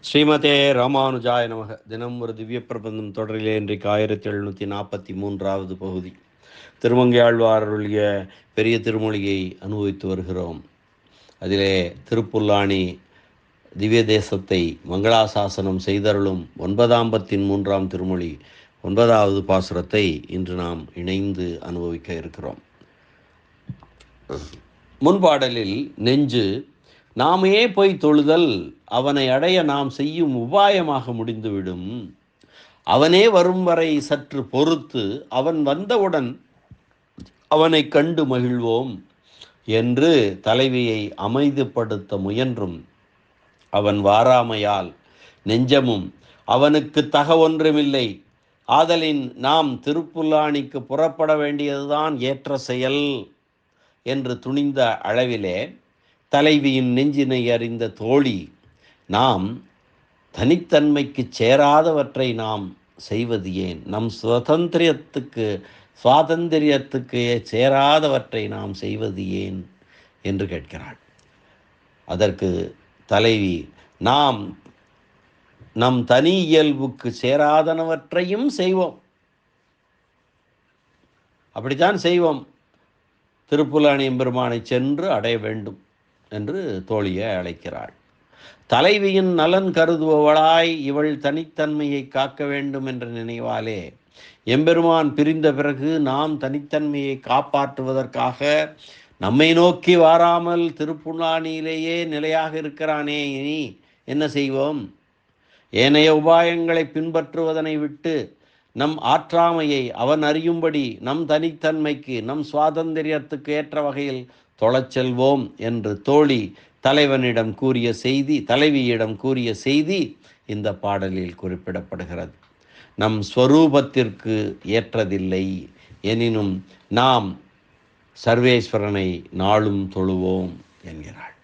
ஸ்ரீமதே ராமானுஜாய நமக. தினம் ஒரு திவ்ய பிரபந்தம் தொடரிலே இன்றைக்கு 1743வது பகுதி. திருமங்கையாழ்வாருடைய பெரிய திருமொழியை அனுபவித்து வருகிறோம். அதிலே திருப்புல்லாணி திவ்ய தேசத்தை மங்களாசாசனம் செய்தருளும் 953ஆம் திருமொழி 9வது பாசுரத்தை இன்று நாம் இணைந்து அனுபவிக்க இருக்கிறோம். முன்பாடலில் நெஞ்சு நாமே போய் தொழுதல் அவனை அடைய நாம் செய்யும் உபாயமாக முடிந்துவிடும். அவனே வரும் வரை சற்று பொறுத்து அவன் வந்தவுடன் அவனை கண்டு மகிழ்வோம் என்று தலைவியை அமைதிப்படுத்த முயன்றும் அவன் வாராமையால் நெஞ்சமும் அவனுக்கு தக ஒன்றுமில்லை. ஆதலின் நாம் திருப்புல்லாணிக்கு புறப்பட வேண்டியதுதான் ஏற்ற செயல் என்று துணிந்த அளவிலே தலைவியின் நெஞ்சினை அறிந்த தோழி, நாம் தனித்தன்மைக்கு சேராதவற்றை நாம் செய்வது ஏன்? நம் சுவாதந்திரியத்துக்கு சேராதவற்றை நாம் செய்வது ஏன் என்று கேட்கிறாள். அதற்கு தலைவி, நாம் நம் தனி இயல்புக்கு சேராதனவற்றையும் செய்வோம். அப்படித்தான் செய்வோம். திருப்புல்லாணி எம்பெருமானை சென்று அடைய வேண்டும் என்று தோழியை அழைக்கிறாள். தலைவியின் நலன் கருதுபவளாய் இவள் தனித்தன்மையை காக்க வேண்டும் என்ற நினைவாலே எம்பெருமான் பிரிந்த பிறகு நாம் தனித்தன்மையை காப்பாற்றுவதற்காக நம்மை நோக்கி வாராமல் திருப்புல்லாணியிலேயே நிலையாக இருக்கிறானே, இனி என்ன செய்வோம்? ஏனைய உபாயங்களை பின்பற்றுவதனை விட்டு நம் ஆற்றாமையை அவன் அறியும்படி நம் தனித்தன்மைக்கு நம் சுவாதந்திரியத்துக்கு ஏற்ற வகையில் தொழச் செல்வோம் என்று தோழி தலைவியிடம் கூறிய செய்தி இந்த பாடலில் குறிப்பிடப்படுகிறது. நம் ஸ்வரூபத்திற்கு ஏற்றதில்லை எனினும் நாம் சர்வேஸ்வரனை நாளும் தொழுவோம் என்கிறாள்.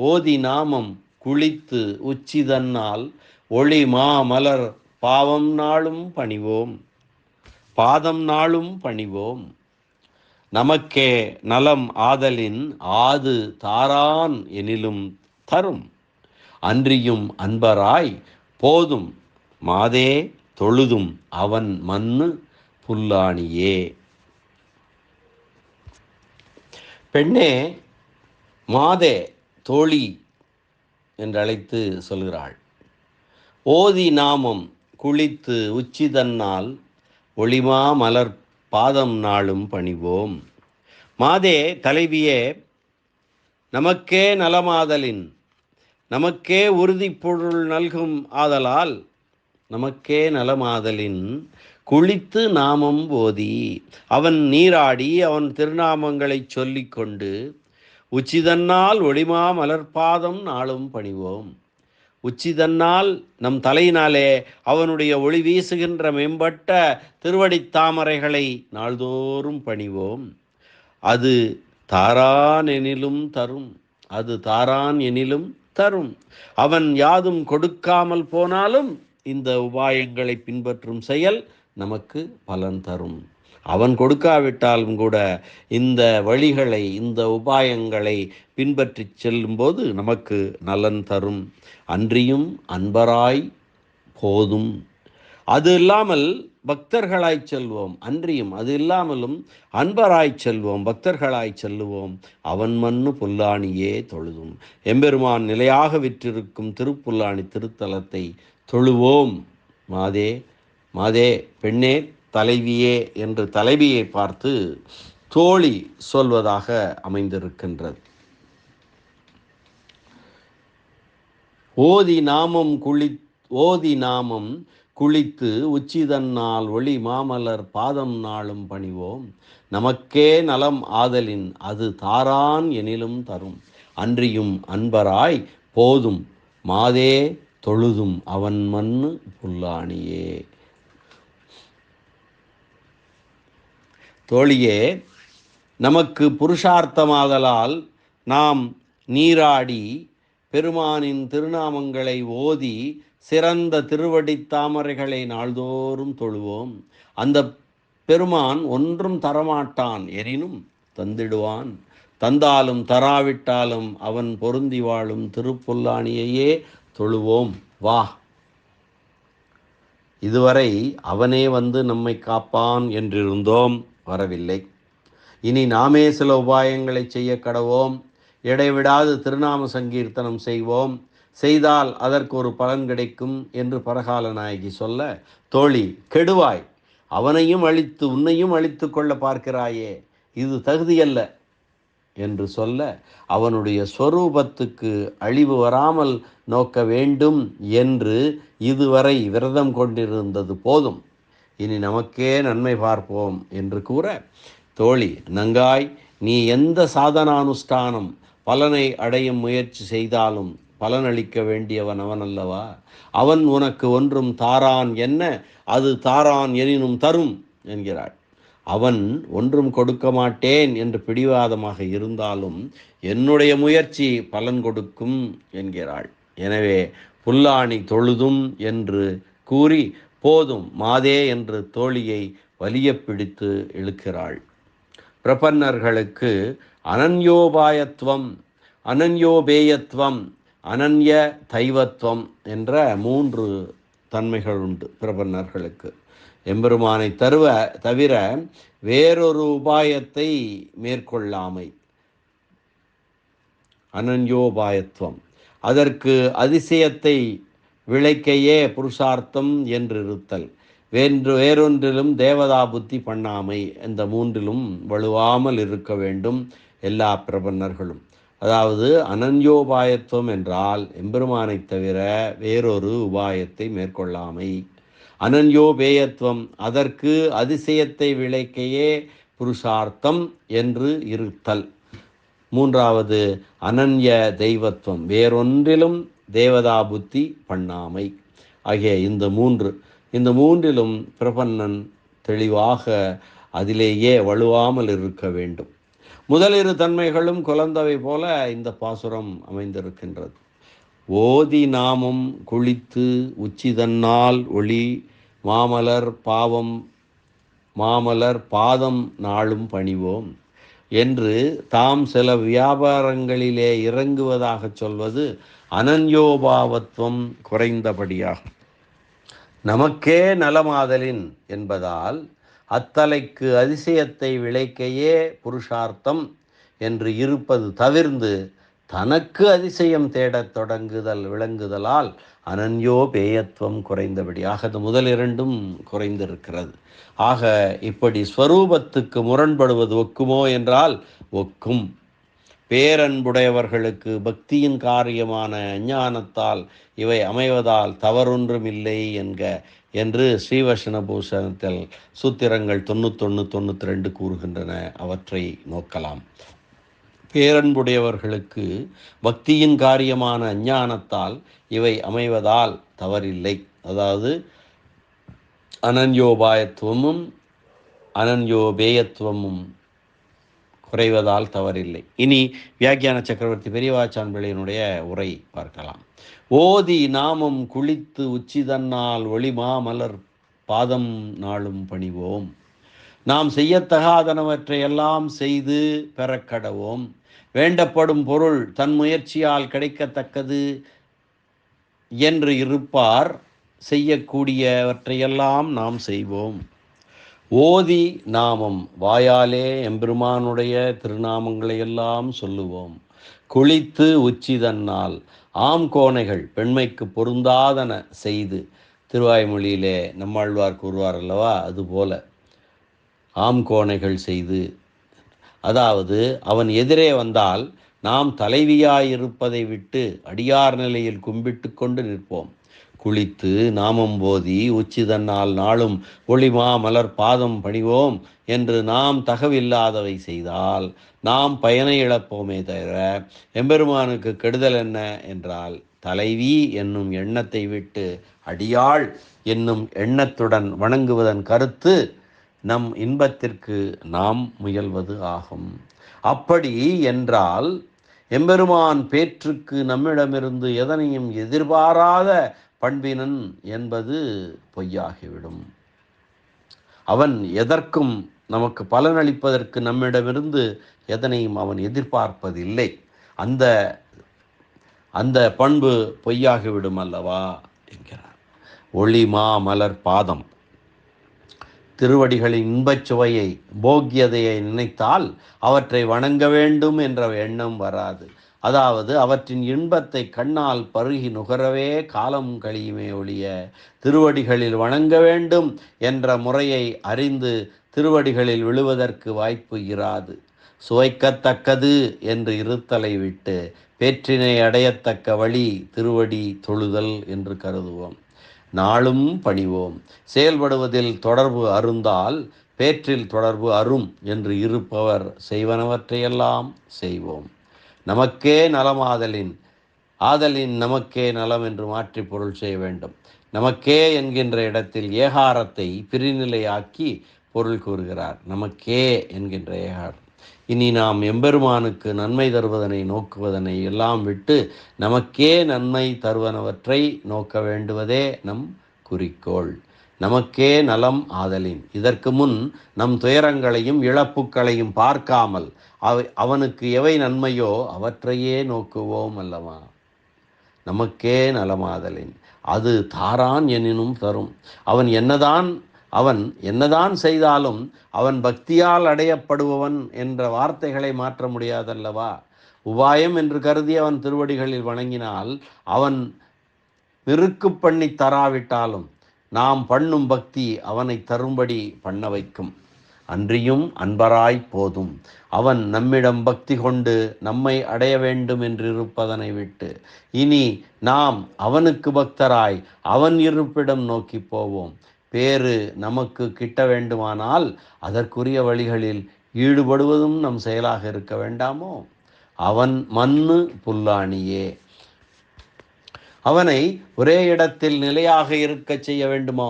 ஓதி நாமம் குளித்து உச்சிதன்னால் ஒளி மாமலர் பாதம் நாளும் பணிவோம். நமக்கே நலம் ஆதலின் ஆது தாரான் எனிலும் தரும். அன்றியும் அன்பராய் போதும் மாதே தொழுதும் அவன் மன்னு புல்லாணியே. பெண்ணே, மாதே, தோழி என்று அழைத்து சொல்கிறாள். ஓதி நாமம் குளித்து உச்சிதன்னால் ஒளிமா மலர் பாதம் நாளும் பணிவோம். மாதே, தலைவியே, நமக்கே நலமாதலின் நமக்கே உறுதி பொருள் நல்கும் ஆதலால் நமக்கே நலமாதலின் குளித்து நாமம் ஓதி அவன் நீராடி அவன் திருநாமங்களை சொல்லிக்கொண்டு உச்சிதன்னால் ஒளிமா மலர்பாதம் நாளும் பணிவோம். உச்சிதன்னால் நம் தலையினாலே அவனுடைய ஒளி வீசுகின்ற மேம்பட்ட திருவடித்தாமரைகளை நாள்தோறும் பணிவோம். அது தாரான் எனிலும் தரும். அவன் யாதும் கொடுக்காமல் போனாலும் இந்த உபாயங்களை பின்பற்றும் செயல் நமக்கு பலன் தரும். அவன் கொடுக்காவிட்டாலும் கூட இந்த வழிகளை இந்த உபாயங்களை பின்பற்றி செல்லும்போது நமக்கு நலன் தரும். அன்றியும் அன்பராய் போதும். அது இல்லாமல் பக்தர்களாய் செல்வோம். அன்றியும் அது இல்லாமலும் அன்பராய் செல்வோம், பக்தர்களாய் செல்லுவோம். அவன் மன்னு புல்லாணியே தொழுதும். எம்பெருமான் நிலையாக விற்றிருக்கும் திருப்புல்லாணி திருத்தலத்தை தொழுவோம். மாதே, பெண்ணே, தலைவியே என்று தலைவியை பார்த்து தோழி சொல்வதாக அமைந்திருக்கின்றது. ஓதி நாமம் குளித்து உச்சிதன்னால் ஒளி மாமலர் பாதம் நாளும் பணிவோம். நமக்கே நலம் ஆதலின் அது தாரான் எனிலும் தரும். அன்றியும் அன்பராய் போதும் மாதே தொழுதும் அவன் மன்னு புல்லாணியே. தோழியே, நமக்கு புருஷார்த்தமாதலால் நாம் நீராடி பெருமானின் திருநாமங்களை ஓதி சிறந்த திருவடி தாமரைகளை நாள்தோறும் தொழுவோம். அந்த பெருமான் ஒன்றும் தரமாட்டான், எனினும் தந்திடுவான். தந்தாலும் தராவிட்டாலும் அவன் பொருந்தி வாழும் திருப்புல்லாணியையே தொழுவோம் வா. இதுவரை அவனே வந்து நம்மை காப்பான் என்றிருந்தோம், வரவில்லை. இனி நாமே சில உபாயங்களை செய்ய கடவோம். இடைவிடாது திருநாம சங்கீர்த்தனம் செய்வோம். செய்தால் அதற்கு ஒரு பலன் கிடைக்கும் என்று பரகால நாயகி சொல்ல, தோழி கெடுவாய், அவனையும் அழித்து உன்னையும் அழித்து கொள்ள பார்க்கிறாயே, இது தகுதியல்ல என்று சொல்ல, அவனுடைய ஸ்வரூபத்துக்கு அழிவு வராமல் நோக்க வேண்டும் என்று இதுவரை விரதம் கொண்டிருந்தது போதும், இனி நமக்கே நன்மை பார்ப்போம் என்று கூற, தோழி நங்காய், நீ எந்த சாதனானுஷ்டானம் பலனை அடையும் முயற்சி செய்தாலும் பலனளிக்க வேண்டியவன் அவன் அல்லவா? அவன் உனக்கு ஒன்றும் தாரான் என்ன, அது தாரான் எனினும் தரும் என்கிறாள். அவன் ஒன்றும் கொடுக்க மாட்டேன் என்று பிடிவாதமாக இருந்தாலும் என்னுடைய முயற்சி பலன் கொடுக்கும் என்கிறாள். எனவே புல்லாணி தொழுதும் என்று கூறி போதும் மாதே என்று தோழியை வலிய பிடித்து இழுக்கிறாள். பிரபன்னர்களுக்கு அனன்யோபாயத்துவம், அனன்யோபேயத்துவம், அனன்ய தெய்வத்துவம் என்ற 3 தன்மைகள் உண்டு பிரபன்னர்களுக்கு. எம்பெருமானை தவிர வேறொரு உபாயத்தை மேற்கொள்ளாமை அனன்யோபாயத்துவம். அதற்கு அதிசயத்தை விளைக்கையே புருஷார்த்தம் என்றிருத்தல். வேறொன்றிலும் தேவதா புத்தி பண்ணாமை. இந்த 3லும் வலுவாமல் இருக்க வேண்டும் எல்லா பிரபன்னர்களும். அதாவது அனன்யோபாயத்துவம் என்றால் எம்பெருமானை தவிர வேறொரு உபாயத்தை மேற்கொள்ளாமை. அனன்யோபேயத்துவம், அதற்கு அதிசயத்தை விளைக்கையே புருஷார்த்தம் என்று இருத்தல். 3வது அனன்ய தெய்வத்துவம், வேறொன்றிலும் தேவதா புத்தி பண்ணாமை ஆகிய இந்த 3லும் பிரபன்னன் தெளிவாக அதிலேயே வலுவாமல் இருக்க வேண்டும். முதலிரு தன்மைகளும் குலந்தவை போல இந்த பாசுரம் அமைந்திருக்கின்றது. ஓதி நாமம் குளித்து உச்சிதன்னால் ஒளி மாமலர் பாதம் நாளும் பணிவோம் என்று தாம் சில வியாபாரங்களிலே இறங்குவதாக சொல்வது அனன்யோபாவத்துவம் குறைந்தபடியாகும். நமக்கே நலமாதலின் என்பதால் அத்தலைக்கு அதிசயத்தை விளைக்கையே புருஷார்த்தம் என்று இருப்பது தவிர்ந்து தனக்கு அதிசயம் தேடத் விளங்குதலால் அனன்யோபேயத்துவம் குறைந்தபடியாக அது முதல் 2ம் குறைந்திருக்கிறது. ஆக இப்படி ஸ்வரூபத்துக்கு முரண்படுவது ஒக்குமோ என்றால் ஒக்கும். பேரன்புடையவர்களுக்கு பக்தியின் காரியமான அஞ்ஞானத்தால் இவை அமைவதால் தவறொன்றுமில்லை என்று ஸ்ரீவசனபூஷணத்தில் சூத்திரங்கள் 91, 92 கூறுகின்றன. அவற்றை நோக்கலாம். பேரன்புடையவர்களுக்கு பக்தியின் காரியமான அஞ்ஞானத்தால் இவை அமைவதால் தவறில்லை. அதாவது அனன்யோபாயத்துவமும் அனன்யோபேயத்துவமும் குறைவதால் தவறில்லை. இனி வியாக்கியான சக்கரவர்த்தி பெரியவாச்சான் பிள்ளையினுடைய உரை பார்க்கலாம். ஓதி நாமம் குளித்து உச்சிதன்னால் ஒளிமா மலர் பாதம் நாளும் பணிவோம். நாம் செய்யத்தகாதனவற்றை எல்லாம் செய்து பெறக்கடவோம். வேண்டப்படும் பொருள் தன் முயற்சியால் கிடைக்கத்தக்கது என்று இருப்பார். செய்யக்கூடியவற்றையெல்லாம் நாம் செய்வோம். ஓதி நாமம், வாயாலே எம்பெருமானுடைய திருநாமங்களை எல்லாம் சொல்லுவோம். குளித்து உச்சிதன்னால், ஆம் கோணைகள் பெண்மைக்கு பொருந்தாதன செய்து, திருவாய்மொழியிலே நம்மாழ்வார் கூறுவார் அல்லவா, அதுபோல ஆம் கோணைகள் செய்து, அதாவது அவன் எதிரே வந்தால் நாம் தலைவியாயிருப்பதை விட்டு அடியார் நிலையில் கும்பிட்டு கொண்டு நிற்போம். குளித்து நாமம் போதி உச்சிதன்னால் நாளும் ஒளிமா மலர் பாதம் பணிவோம் என்று நாம் தகவில்லாதவை செய்தால் நாம் பயனை இழப்போமே தவிர எம்பெருமானுக்கு கெடுதல் என்ன என்றால், தலைவி என்னும் எண்ணத்தை விட்டு அடியாள் என்னும் எண்ணத்துடன் வணங்குவதன் கருத்து நம் இன்பத்திற்கு நாம் முயல்வது ஆகும். அப்படி என்றால் எம்பெருமான் பேற்றுக்கு நம்மிடமிருந்து எதனையும் எதிர்பாராத பண்பினன் என்பது பொய்யாகிவிடும். அவன் எதற்கும் நமக்கு பலனளிப்பதற்கு நம்மிடமிருந்து எதனையும் அவன் எதிர்பார்ப்பதில்லை. அந்த அந்த பண்பு பொய்யாகிவிடும் அல்லவா என்கிறார். ஒளிமா மலர் பாதம். திருவடிகளின் இன்பச் சுவையை, போக்கியதையை நினைத்தால் அவற்றை வணங்க வேண்டும் என்ற எண்ணம் வராது. அதாவது அவற்றின் இன்பத்தை கண்ணால் பருகி நுகரவே காலம் கழியுமே ஒழிய திருவடிகளில் வணங்க வேண்டும் என்ற முறையை அறிந்து திருவடிகளில் விழுவதற்கு வாய்ப்பு இராது. சுவைக்கத்தக்கது என்று இருத்தலை விட்டு பேற்றினை அடையத்தக்க வழி திருவடி தொழுதல் என்று கருதுவோம். நாளும் பணிவோம். செயல்படுவதில் தொடர்பு அருந்தால் பேற்றில் தொடர்பு அரும் என்று இருப்பவர் செய்வனவற்றையெல்லாம் செய்வோம். நமக்கே நலமாதலின் நமக்கே நலம் என்று மாற்றி பொருள் செய்ய வேண்டும். நமக்கே என்கின்ற இடத்தில் ஏகாரத்தை பிரிநிலையாக்கி பொருள் கூறுகிறார். நமக்கே என்கின்ற ஏகாரம். இனி நாம் எம்பெருமானுக்கு நன்மை தருவதனை நோக்குவதனை எல்லாம் விட்டு நமக்கே நன்மை தருவனவற்றை நோக்க வேண்டுவதே நம் குறிக்கோள். நமக்கே நலம் ஆதலின். இதற்கு முன் நம் துயரங்களையும் இழப்புக்களையும் பார்க்காமல் அவனுக்கு எவை நன்மையோ அவற்றையே நோக்குவோம் அல்லவா. நமக்கே நலமாதலின் அது தாரான் எனினும் தரும். அவன் என்னதான் செய்தாலும் அவன் பக்தியால் அடையப்படுபவன் என்ற வார்த்தைகளை மாற்ற முடியாதல்லவா. உபாயம் என்று கருதி அவன் திருவடிகளில் வணங்கினால் அவன் பெருக்கு பண்ணி தராவிட்டாலும் நாம் பண்ணும் பக்தி அவனை தரும்படி பண்ண வைக்கும். அன்றியும் அன்பராய் போதும். அவன் நம்மிடம் பக்தி கொண்டு நம்மை அடைய வேண்டும் என்றிருப்பதனை விட்டு இனி நாம் அவனுக்கு பக்தராய் அவன் இருப்பிடம் நோக்கி போவோம். பேறு நமக்கு கிட்ட வேண்டுமானால் அதற்குரிய வழிகளில் ஈடுபடுவதும் நம் செயலாக இருக்க வேண்டாமோ. அவன் மண்ணு புல்லாணியே. அவனை ஒரே இடத்தில் நிலையாக இருக்க செய்ய வேண்டுமோ?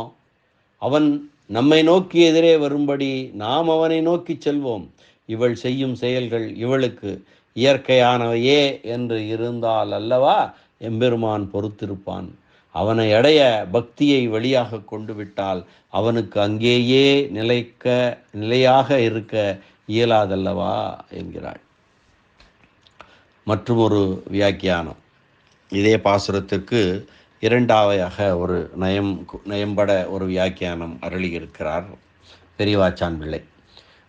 அவன் நம்மை நோக்கி எதிரே வரும்படி நாம் அவனை நோக்கி செல்வோம். இவள் செய்யும் செயல்கள் இவளுக்கு இயற்கையானவையே என்று இருந்தால் அல்லவா எம்பெருமான் பொறுத்திருப்பான். அவனை அடைய பக்தியை வழியாக கொண்டு விட்டால் அவனுக்கு அங்கேயே நிலையாக இருக்க இயலாதல்லவா என்கிறாள். மற்றும் ஒரு வியாக்கியானம். இதே பாசுரத்திற்கு இரண்டாவதாக ஒரு நயம்பட ஒரு வியாக்கியானம் அருளியிருக்கிறார் பெரியவாச்சான் பிள்ளை.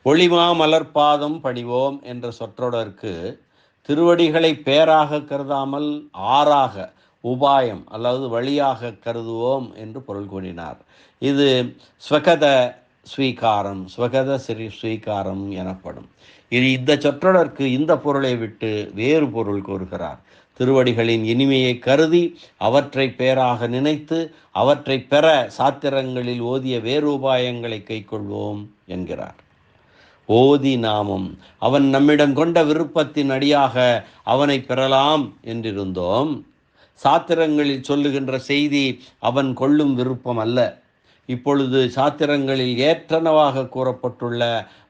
ஒளிமா மலர்பாதம் பணிவோம் என்ற சொற்றொடருக்கு திருவடிகளை பேராக கருதாமல் ஆறாக உபாயம் அல்லது வழியாக கருதுவோம் என்று பொருள் கூறினார். இது ஸ்வகத ஸ்வீகாரம் எனப்படும். இது இந்த சொற்றொடருக்கு இந்த பொருளை விட்டு வேறு பொருள் கூறுகிறார். திருவடிகளின் இனிமையை கருதி அவற்றை பேராக நினைத்து அவற்றை பெற சாத்திரங்களில் ஓதிய வேறு உபாயங்களை கைக்கொள்வோம் என்கிறார். ஓதி நாமம். அவன் நம்மிடம் கொண்ட விருப்பத்தின் அடியாக அவனை பெறலாம் என்றிருந்தோம். சாத்திரங்களில் சொல்லுகின்ற செய்தி அவன் கொள்ளும் விருப்பம் அல்ல. இப்பொழுது சாத்திரங்களில் ஏற்றனவாக கூறப்பட்டுள்ள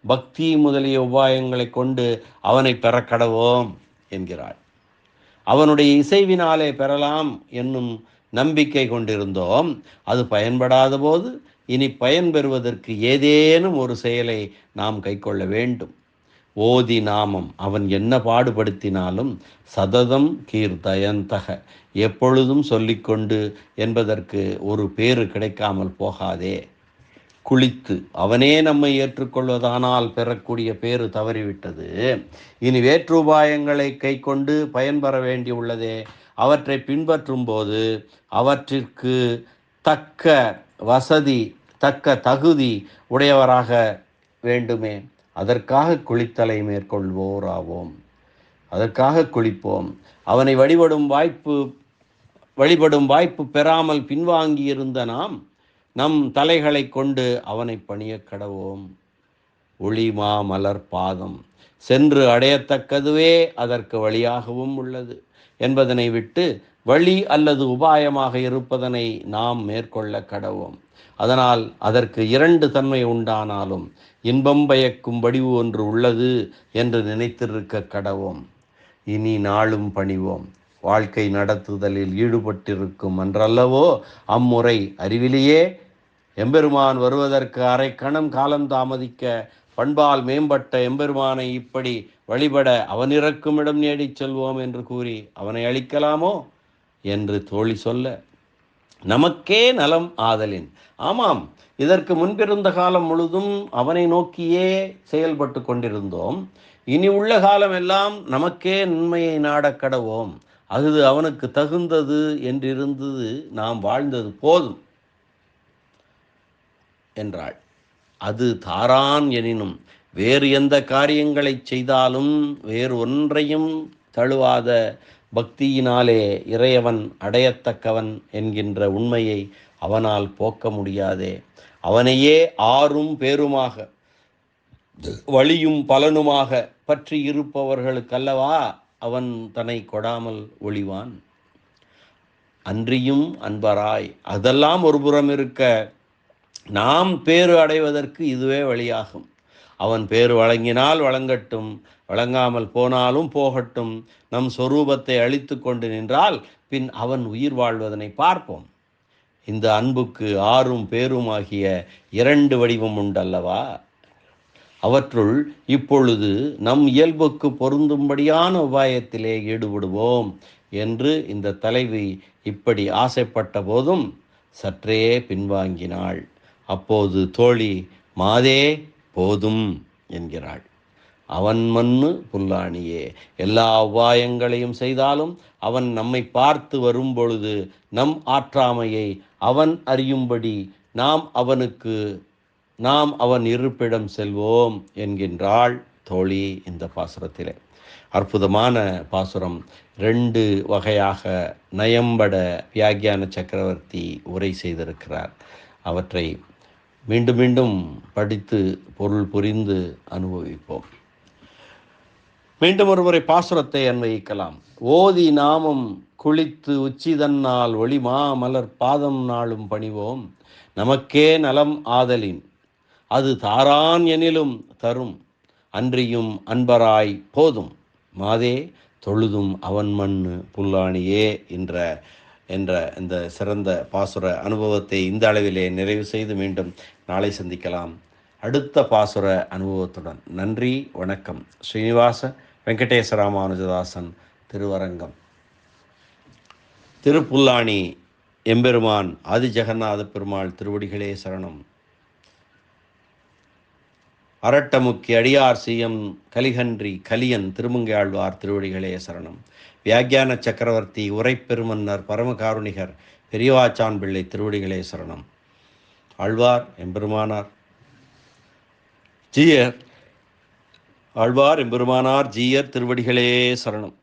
பக்தி முதலிய உபாயங்களை கொண்டு அவனை பெற கடவோம் என்கிறாள். அவனுடைய இசைவினாலே பெறலாம் என்னும் நம்பிக்கை கொண்டிருந்தோம். அது பயன்படாத போது இனி பயன் பெறுவதற்கு ஏதேனும் ஒரு செயலை நாம் கைக்கொள்ள வேண்டும். ஓதி நாமம். அவன் என்ன பாடுபடுத்தினாலும் சததம் கீர்த்தயந்தக, எப்பொழுதும் சொல்லிக்கொண்டு என்பதற்கு ஒரு பேறு கிடைக்காமல் போகாதே. குளித்து. அவனே நம்மை ஏற்றுக்கொள்வதானால் பெறக்கூடிய பேறு தவறிவிட்டது. இனி வேற்றுபாயங்களை கை கொண்டு பயன்பெற வேண்டி உள்ளதே. அவற்றை பின்பற்றும் போது அவற்றிற்கு தக்க வசதி தக்க தகுதி உடையவராக வேண்டுமே. அதற்காக குளித்தலை மேற்கொள்வோராவோம். அதற்காக குளிப்போம். அவனை வழிபடும் வாய்ப்பு பெறாமல் பின்வாங்கி இருந்த நம் தலைகளை கொண்டு அவனை பணிய கடவோம். ஒளிமா மலர் பாதம். சென்று அடையத்தக்கதுவே அதற்கு வழியாகவும் உள்ளது என்பதனை விட்டு வழி அல்லது உபாயமாக இருப்பதனை நாம் மேற்கொள்ள கடவோம். அதனால் அதற்கு இரண்டு தன்மை உண்டானாலும் இன்பம் பயக்கும் வடிவு ஒன்று உள்ளது என்று நினைத்திருக்க கடவோம். இனி நாளும் பணிவோம். வாழ்க்கை நடத்துதலில் ஈடுபட்டிருக்கும் அன்றல்லவோ அம்முறை அறிவிலேயே எம்பெருமான் வருவதற்கு அரை கணம் காலம் தாமதிக்க பண்பால் மேம்பட்ட எம்பெருமானை இப்படி வழிபட அவனிறக்கும் இடம் நேடிச் செல்வோம் என்று கூறி அவனை அழிக்கலாமோ என்று தோழி சொல்ல, நமக்கே நலம் ஆதலின். ஆமாம், இதற்கு முன்பிருந்த காலம் முழுதும் அவனை நோக்கியே செயல்பட்டு கொண்டிருந்தோம். இனி உள்ள காலம் எல்லாம் நமக்கே நன்மையை நாடக் கடவோம். அது அவனுக்கு தகுந்தது என்றிருந்தது, நாம் வாழ்ந்தது போதும் என்றாள். அது தாரான் எனினும் வேறு எந்த காரியங்களை செய்தாலும் வேறு ஒன்றையும் தழுவாத பக்தியினாலே இறையவன் அடையத்தக்கவன் என்கின்ற உண்மையை அவனால் போக்க முடியாதே. அவனையே ஆறும் பேருமாக வழியும் பலனுமாக பற்றி இருப்பவர்களுக்கல்லவா அவன் தன்னை கொடாமல் ஒளிவான். அன்றியும் அன்பராய், அதெல்லாம் ஒருபுறம் இருக்க, நாம் பேறு அடைவதற்கு இதுவே வழியாகும். அவன் பேறு வழங்கினால் வழங்கட்டும், வழங்காமல் போனாலும் போகட்டும். நம் சொரூபத்தை அழித்து கொண்டு நின்றால் பின் அவன் உயிர் வாழ்வதனை பார்ப்போம். இந்த அன்புக்கு ஆறும் பேரும் ஆகிய 2 வடிவம் உண்டல்லவா? அவற்றுள் இப்பொழுது நம் இயல்புக்கு பொருந்தும்படியான உபாயத்திலே ஈடுபடுவோம் என்று இந்த தலைவி இப்படி ஆசைப்பட்ட போதும் சற்றே பின்வாங்கினாள். அப்போது தோழி, மாதே போதும் என்கிறாள். அவன் மண்ணு புல்லாணியே, எல்லா உபாயங்களையும் செய்தாலும் அவன் நம்மை பார்த்து வரும்பொழுது நம் ஆற்றாமையை அவன் அறியும்படி நாம் அவன் இருப்பிடம் செல்வோம் என்கின்றாள் தோழி இந்த பாசுரத்திலே. அற்புதமான பாசுரம். 2 வகையாக நயம்பட வியாக்கியான சக்கரவர்த்தி உரை செய்திருக்கிறார். அவற்றை மீண்டும் மீண்டும் படித்து பொருள் புரிந்து அனுபவிப்போம். மீண்டும் ஒருமுறை பாசுரத்தை அன்வயிக்கலாம். ஓதி நாமம் குளித்து உச்சிதன்னால் ஒளிமா மலர் பாதம் நாளும் பணிவோம். நமக்கே நலம் ஆதலின் அது தாரான் எனிலும் தரும். அன்றியும் அன்பராய் போதும். மாதே தொழுதும் அவன் மண்ணு புல்லாணியே என்ற இந்த சிறந்த பாசுர அனுபவத்தை இந்த அளவிலே நிறைவு செய்து மீண்டும் நாளை சந்திக்கலாம் அடுத்த பாசுர அனுபவத்துடன். நன்றி, வணக்கம். ஸ்ரீனிவாச வெங்கடேச ராமானுஜதாசன், திருவரங்கம். திருப்புல்லாணி எம்பெருமான் ஆதி ஜெகநாத பெருமாள் திருவடிகளே சரணம். அரட்டமுக்கி அடியார் சிஎம் கலிகன்றி கலியன் திருமங்கை ஆழ்வார் திருவடிகளே சரணம். வியாக்கியான சக்கரவர்த்தி உரைப்பெருமன்னர் பரமகாருணிகர் பெரியவாச்சான் பிள்ளை திருவடிகளே சரணம். ஆழ்வார் எம்பெருமானார் ஜீயர் திருவடிகளே சரணம்.